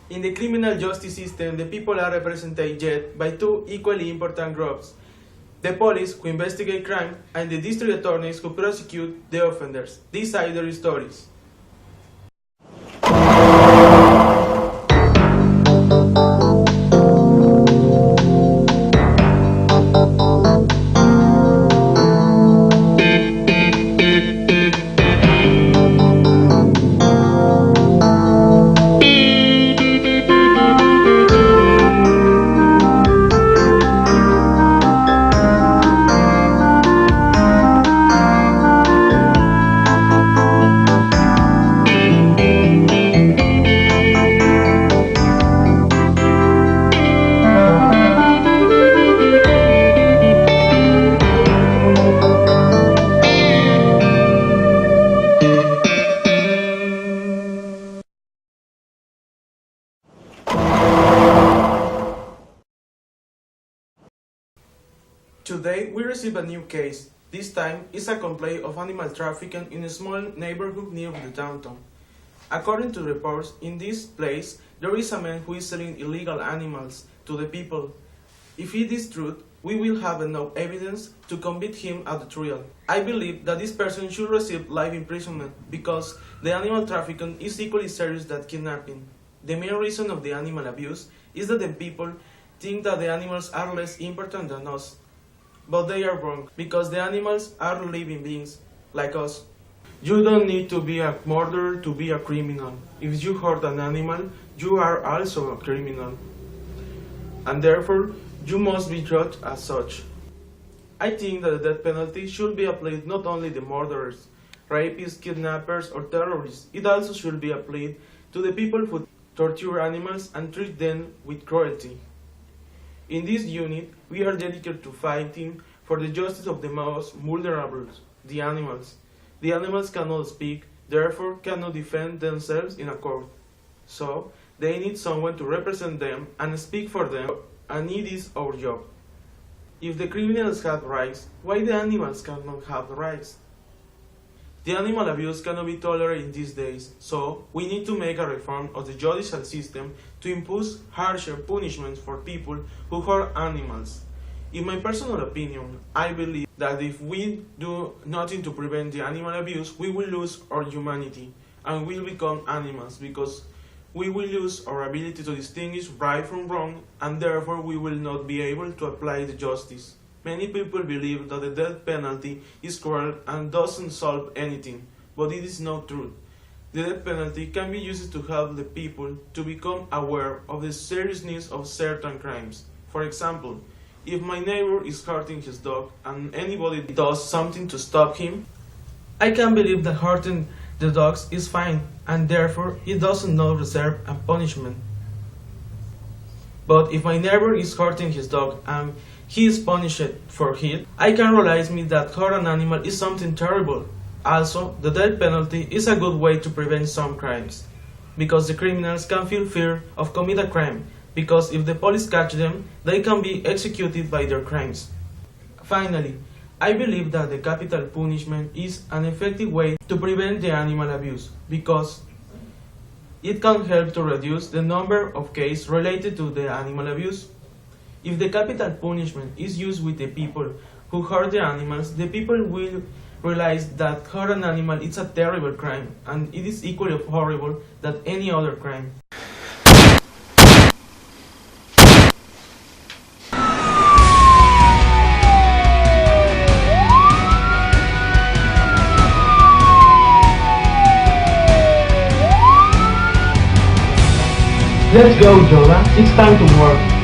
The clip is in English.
In the criminal justice system, the people are represented yet by two equally important groups: the police, who investigate crime, and the district attorneys, who prosecute the offenders. These are their stories. Today, we receive a new case. This time, it's a complaint of animal trafficking in a small neighborhood near the downtown. According to reports, in this place, there is a man who is selling illegal animals to the people. If it is true, we will have enough evidence to convict him at the trial. I believe that this person should receive life imprisonment because the animal trafficking is equally serious than kidnapping. The main reason of the animal abuse is that the people think that the animals are less important than us. But they are wrong, because the animals are living beings, like us. You don't need to be a murderer to be a criminal. If you hurt an animal, you are also a criminal. And therefore, you must be judged as such. I think that the death penalty should be applied not only to murderers, rapists, kidnappers, or terrorists. It also should be applied to the people who torture animals and treat them with cruelty. In this unit, we are dedicated to fighting for the justice of the most vulnerable, the animals. The animals cannot speak, therefore cannot defend themselves in a court. So, they need someone to represent them and speak for them, and it is our job. If the criminals have rights, why the animals cannot have rights? The animal abuse cannot be tolerated in these days, so we need to make a reform of the judicial system to impose harsher punishments for people who hurt animals. In my personal opinion, I believe that if we do nothing to prevent the animal abuse, we will lose our humanity and will become animals because we will lose our ability to distinguish right from wrong, and therefore we will not be able to apply the justice. Many people believe that the death penalty is cruel and doesn't solve anything, but it is not true. The death penalty can be used to help the people to become aware of the seriousness of certain crimes. For example, if my neighbor is hurting his dog and anybody does something to stop him, I can believe that hurting the dogs is fine and therefore it doesn't not deserve a punishment. But if my neighbor is hurting his dog and he is punished for it, I can realize me that hurt an animal is something terrible. Also, the death penalty is a good way to prevent some crimes, because the criminals can feel fear of commit a crime, because if the police catch them, they can be executed by their crimes. Finally, I believe that the capital punishment is an effective way to prevent the animal abuse, because it can help to reduce the number of cases related to the animal abuse. If the capital punishment is used with the people who hurt the animals, the people will realize that hurt an animal is a terrible crime, and it is equally horrible than any other crime. Let's go, Yoda. It's time to work.